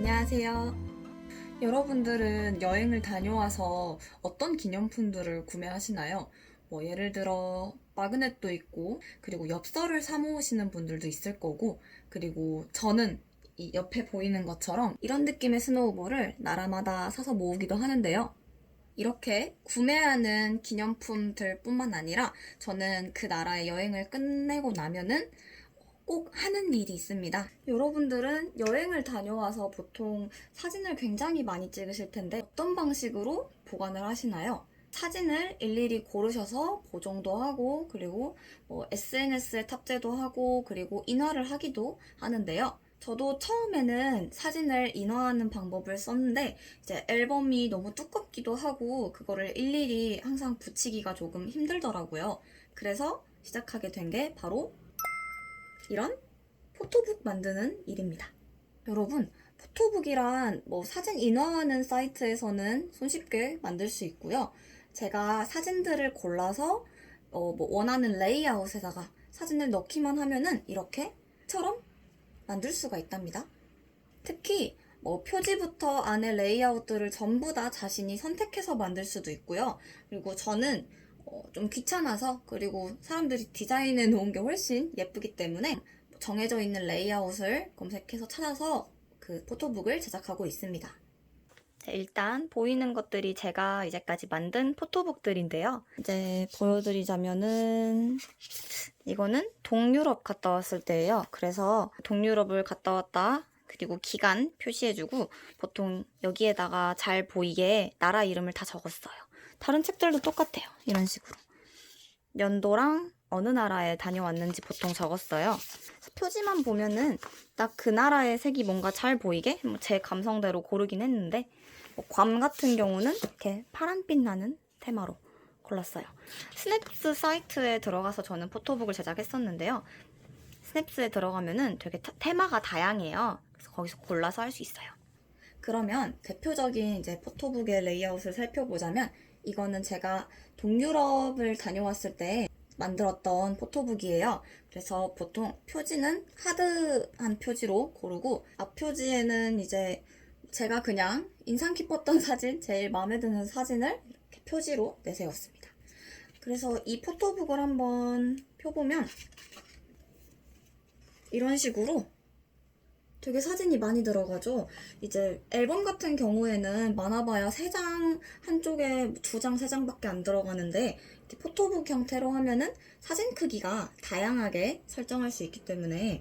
안녕하세요. 여러분들은 여행을 다녀와서 어떤 기념품들을 구매하시나요? 예를 들어 마그넷도 있고, 그리고 엽서를 사 모으시는 분들도 있을 거고, 그리고 저는 이 옆에 보이는 것처럼 이런 느낌의 스노우볼을 나라마다 사서 모으기도 하는데요. 이렇게 구매하는 기념품들 뿐만 아니라 저는 그 나라의 여행을 끝내고 나면은 꼭 하는 일이 있습니다. 여러분들은 여행을 다녀와서 보통 사진을 굉장히 많이 찍으실 텐데 어떤 방식으로 보관을 하시나요? 사진을 일일이 고르셔서 보정도 하고 그리고 SNS에 탑재도 하고 그리고 인화를 하기도 하는데요. 저도 처음에는 사진을 인화하는 방법을 썼는데 이제 앨범이 너무 두껍기도 하고 그거를 일일이 항상 붙이기가 조금 힘들더라고요. 그래서 시작하게 된 게 바로 이런 포토북 만드는 일입니다. 여러분, 포토북이란 사진 인화하는 사이트에서는 손쉽게 만들 수 있고요. 제가 사진들을 골라서 원하는 레이아웃에다가 사진을 넣기만 하면은 이렇게처럼 만들 수가 있답니다. 특히 표지부터 안에 레이아웃들을 전부 다 자신이 선택해서 만들 수도 있고요. 그리고 저는 좀 귀찮아서 그리고 사람들이 디자인해 놓은 게 훨씬 예쁘기 때문에 정해져 있는 레이아웃을 검색해서 찾아서 그 포토북을 제작하고 있습니다. 일단 보이는 것들이 제가 이제까지 만든 포토북들인데요. 이제 보여드리자면은 이거는 동유럽 갔다 왔을 때예요. 그래서 동유럽을 갔다 왔다 그리고 기간 표시해주고 보통 여기에다가 잘 보이게 나라 이름을 다 적었어요. 다른 책들도 똑같아요. 이런 식으로. 연도랑 어느 나라에 다녀왔는지 보통 적었어요. 표지만 보면은 딱 그 나라의 색이 뭔가 잘 보이게 제 감성대로 고르긴 했는데 괌 같은 경우는 이렇게 파란빛 나는 테마로 골랐어요. 스냅스 사이트에 들어가서 저는 포토북을 제작했었는데요. 스냅스에 들어가면은 되게 테마가 다양해요. 그래서 거기서 골라서 할 수 있어요. 그러면 대표적인 이제 포토북의 레이아웃을 살펴보자면 이거는 제가 동유럽을 다녀왔을 때 만들었던 포토북이에요. 그래서 보통 표지는 하드한 표지로 고르고 앞 표지에는 이제 제가 그냥 인상 깊었던 사진, 제일 마음에 드는 사진을 이렇게 표지로 내세웠습니다. 그래서 이 포토북을 한번 펴보면 이런 식으로 되게 사진이 많이 들어가죠. 이제 앨범 같은 경우에는 많아봐야 3장, 한쪽에 2장, 3장밖에 안 들어가는데 이렇게 포토북 형태로 하면은 사진 크기가 다양하게 설정할 수 있기 때문에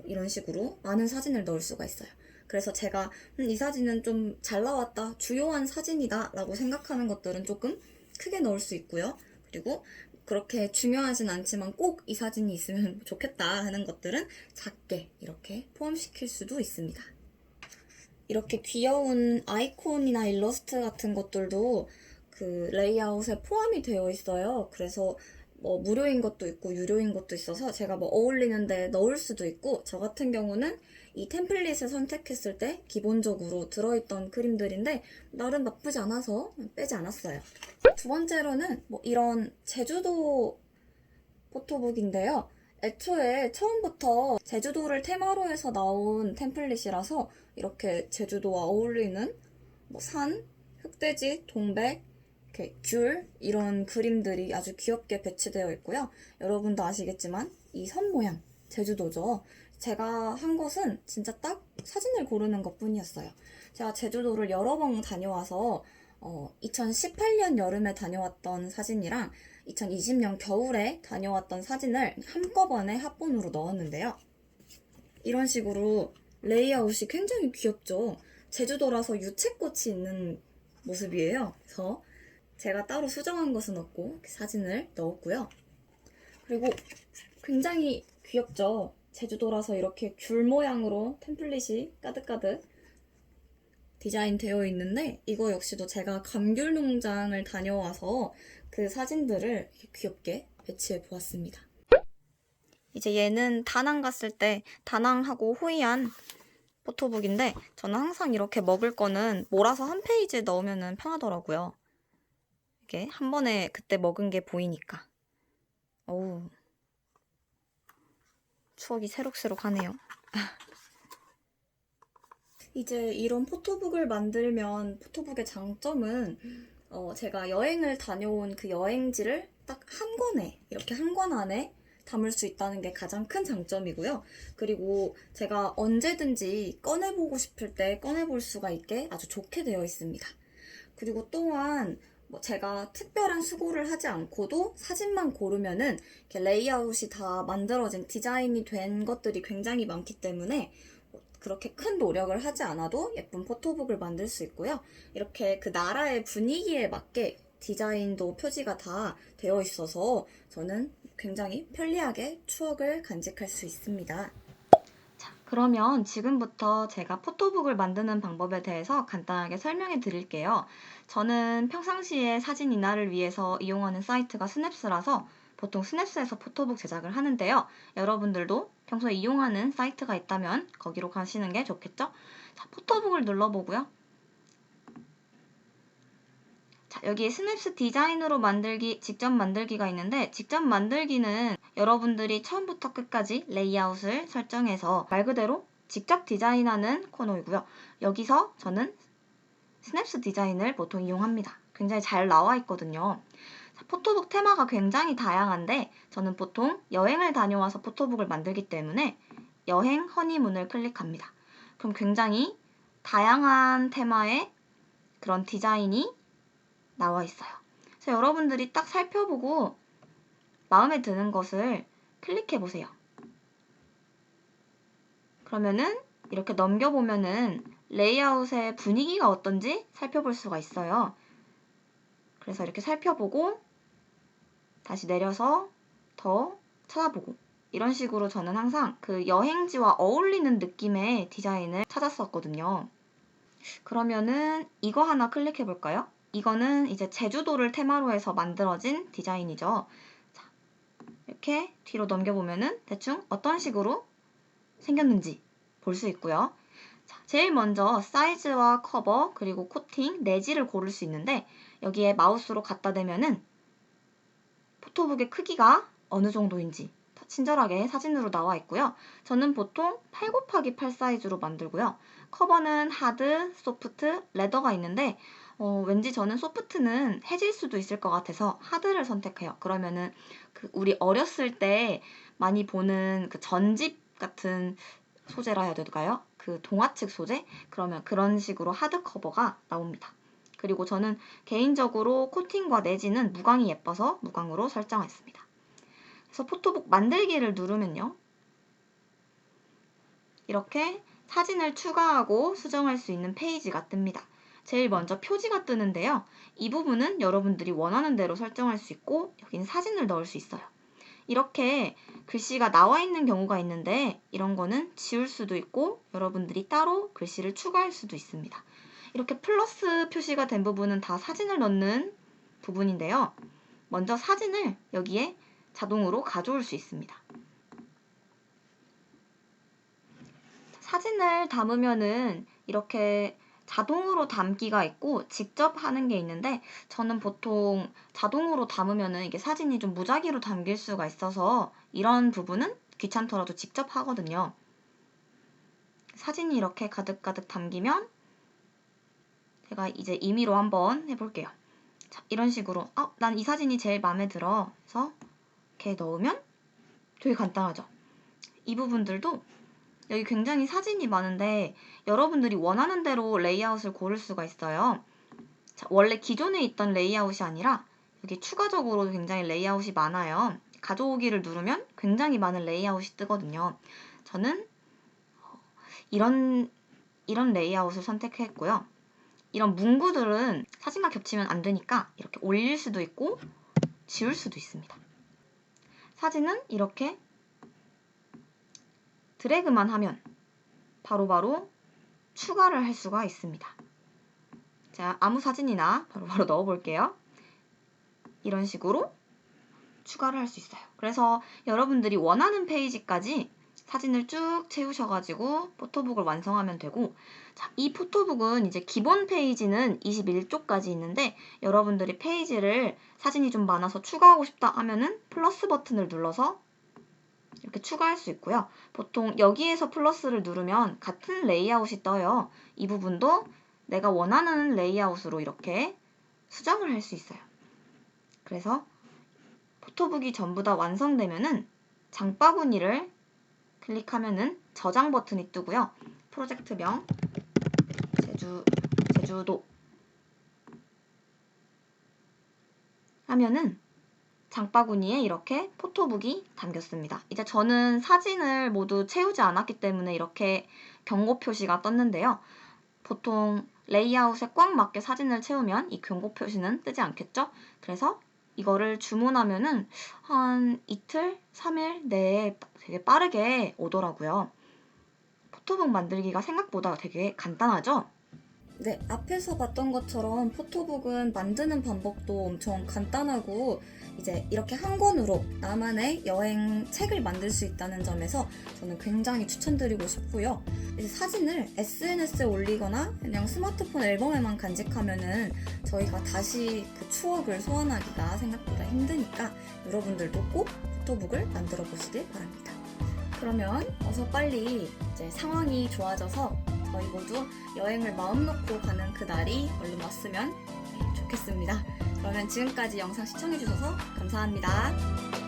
이런 식으로 많은 사진을 넣을 수가 있어요. 그래서 제가 이 사진은 좀 잘 나왔다, 주요한 사진이다 라고 생각하는 것들은 조금 크게 넣을 수 있고요. 그리고 그렇게 중요하진 않지만 꼭 이 사진이 있으면 좋겠다 하는 것들은 작게 이렇게 포함시킬 수도 있습니다. 이렇게 귀여운 아이콘이나 일러스트 같은 것들도 그 레이아웃에 포함이 되어 있어요. 그래서 무료인 것도 있고 유료인 것도 있어서 제가 어울리는데 넣을 수도 있고 저 같은 경우는 이 템플릿을 선택했을 때 기본적으로 들어있던 그림들인데 나름 나쁘지 않아서 빼지 않았어요. 두 번째로는 이런 제주도 포토북인데요. 애초에 처음부터 제주도를 테마로 해서 나온 템플릿이라서 이렇게 제주도와 어울리는 산, 흑돼지, 동백, 이렇게 귤 이런 그림들이 아주 귀엽게 배치되어 있고요. 여러분도 아시겠지만 이 선 모양 제주도죠. 제가 한 것은 진짜 딱 사진을 고르는 것 뿐이었어요. 제가 제주도를 여러 번 다녀와서 2018년 여름에 다녀왔던 사진이랑 2020년 겨울에 다녀왔던 사진을 한꺼번에 합본으로 넣었는데요. 이런 식으로 레이아웃이 굉장히 귀엽죠. 제주도라서 유채꽃이 있는 모습이에요. 그래서 제가 따로 수정한 것은 없고 사진을 넣었고요. 그리고 굉장히 귀엽죠. 제주도라서 이렇게 귤 모양으로 템플릿이 가득가득 디자인 되어 있는데 이거 역시도 제가 감귤 농장을 다녀와서 그 사진들을 이렇게 귀엽게 배치해 보았습니다. 이제 얘는 다낭 갔을 때 다낭하고 호이안 포토북인데 저는 항상 이렇게 먹을 거는 몰아서 한 페이지에 넣으면 편하더라고요. 이게 한 번에 그때 먹은 게 보이니까. 어우, 추억이 새록새록하네요. 이제 이런 포토북을 만들면 포토북의 장점은 제가 여행을 다녀온 그 여행지를 딱 한 권에, 이렇게 한 권 안에 담을 수 있다는 게 가장 큰 장점이고요. 그리고 제가 언제든지 꺼내보고 싶을 때 꺼내볼 수가 있게 아주 좋게 되어 있습니다. 그리고 또한 제가 특별한 수고를 하지 않고도 사진만 고르면은 이렇게 레이아웃이 다 만들어진 디자인이 된 것들이 굉장히 많기 때문에 그렇게 큰 노력을 하지 않아도 예쁜 포토북을 만들 수 있고요. 이렇게 그 나라의 분위기에 맞게 디자인도 표지가 다 되어 있어서 저는 굉장히 편리하게 추억을 간직할 수 있습니다. 자, 그러면 지금부터 제가 포토북을 만드는 방법에 대해서 간단하게 설명해 드릴게요. 저는 평상시에 사진 인화를 위해서 이용하는 사이트가 스냅스라서 보통 스냅스에서 포토북 제작을 하는데요. 여러분들도 평소에 이용하는 사이트가 있다면 거기로 가시는 게 좋겠죠? 자, 포토북을 눌러보고요. 자, 여기 스냅스 디자인으로 만들기, 직접 만들기가 있는데 직접 만들기는 여러분들이 처음부터 끝까지 레이아웃을 설정해서 말 그대로 직접 디자인하는 코너이고요. 여기서 저는 스냅스 디자인을 보통 이용합니다. 굉장히 잘 나와 있거든요. 포토북 테마가 굉장히 다양한데 저는 보통 여행을 다녀와서 포토북을 만들기 때문에 여행 허니문을 클릭합니다. 그럼 굉장히 다양한 테마의 그런 디자인이 나와 있어요. 그래서 여러분들이 딱 살펴보고 마음에 드는 것을 클릭해 보세요. 그러면은 이렇게 넘겨보면은 레이아웃의 분위기가 어떤지 살펴볼 수가 있어요. 그래서 이렇게 살펴보고 다시 내려서 더 찾아보고 이런 식으로 저는 항상 그 여행지와 어울리는 느낌의 디자인을 찾았었거든요. 그러면은 이거 하나 클릭해 볼까요? 이거는 이제 제주도를 테마로 해서 만들어진 디자인이죠. 자, 이렇게 뒤로 넘겨보면은 대충 어떤 식으로 생겼는지 볼 수 있고요. 자, 제일 먼저 사이즈와 커버 그리고 코팅, 내지를 고를 수 있는데 여기에 마우스로 갖다 대면은 포토북의 크기가 어느 정도인지 친절하게 사진으로 나와 있고요. 저는 보통 8x8 사이즈로 만들고요. 커버는 하드, 소프트, 레더가 있는데 왠지 저는 소프트는 해질 수도 있을 것 같아서 하드를 선택해요. 그러면은 그 우리 어렸을 때 많이 보는 그 전집 같은 소재라 해야 될까요? 그 동화책 소재? 그러면 그런 식으로 하드 커버가 나옵니다. 그리고 저는 개인적으로 코팅과 내지는 무광이 예뻐서 무광으로 설정했습니다. 그래서 포토북 만들기를 누르면요. 이렇게 사진을 추가하고 수정할 수 있는 페이지가 뜹니다. 제일 먼저 표지가 뜨는데요. 이 부분은 여러분들이 원하는 대로 설정할 수 있고 여기는 사진을 넣을 수 있어요. 이렇게 글씨가 나와 있는 경우가 있는데 이런 거는 지울 수도 있고 여러분들이 따로 글씨를 추가할 수도 있습니다. 이렇게 플러스 표시가 된 부분은 다 사진을 넣는 부분인데요. 먼저 사진을 여기에 자동으로 가져올 수 있습니다. 사진을 담으면은 이렇게 자동으로 담기가 있고 직접 하는 게 있는데 저는 보통 자동으로 담으면은 이게 사진이 좀 무작위로 담길 수가 있어서 이런 부분은 귀찮더라도 직접 하거든요. 사진이 이렇게 가득가득 담기면 제가 이제 임의로 한번 해볼게요. 자, 이런 식으로 난 이 사진이 제일 마음에 들어 해서 이렇게 넣으면 되게 간단하죠. 이 부분들도 여기 굉장히 사진이 많은데 여러분들이 원하는 대로 레이아웃을 고를 수가 있어요. 자, 원래 기존에 있던 레이아웃이 아니라 여기 추가적으로 굉장히 레이아웃이 많아요. 가져오기를 누르면 굉장히 많은 레이아웃이 뜨거든요. 저는 이런 레이아웃을 선택했고요. 이런 문구들은 사진과 겹치면 안 되니까 이렇게 올릴 수도 있고 지울 수도 있습니다. 사진은 이렇게 드래그만 하면 바로바로 추가를 할 수가 있습니다. 자, 아무 사진이나 바로바로 넣어볼게요. 이런 식으로 추가를 할 수 있어요. 그래서 여러분들이 원하는 페이지까지 사진을 쭉 채우셔가지고 포토북을 완성하면 되고, 자, 이 포토북은 이제 기본 페이지는 21쪽까지 있는데 여러분들이 페이지를 사진이 좀 많아서 추가하고 싶다 하면은 플러스 버튼을 눌러서 이렇게 추가할 수 있고요. 보통 여기에서 플러스를 누르면 같은 레이아웃이 떠요. 이 부분도 내가 원하는 레이아웃으로 이렇게 수정을 할 수 있어요. 그래서 포토북이 전부 다 완성되면은 장바구니를 클릭하면은 저장 버튼이 뜨고요. 프로젝트명 제주도 하면은 장바구니에 이렇게 포토북이 담겼습니다. 이제 저는 사진을 모두 채우지 않았기 때문에 이렇게 경고 표시가 떴는데요. 보통 레이아웃에 꽉 맞게 사진을 채우면 이 경고 표시는 뜨지 않겠죠? 그래서 이거를 주문하면은 한 이틀, 3일 내에 되게 빠르게 오더라고요. 포토북 만들기가 생각보다 되게 간단하죠? 네, 앞에서 봤던 것처럼 포토북은 만드는 방법도 엄청 간단하고 이제 이렇게 한 권으로 나만의 여행 책을 만들 수 있다는 점에서 저는 굉장히 추천드리고 싶고요. 이제 사진을 SNS에 올리거나 그냥 스마트폰 앨범에만 간직하면은 저희가 다시 그 추억을 소환하기가 생각보다 힘드니까 여러분들도 꼭 포토북을 만들어 보시길 바랍니다. 그러면 어서 빨리 이제 상황이 좋아져서 저희 모두 여행을 마음 놓고 가는 그날이 얼른 왔으면 좋겠습니다. 그러면 지금까지 영상 시청해주셔서 감사합니다.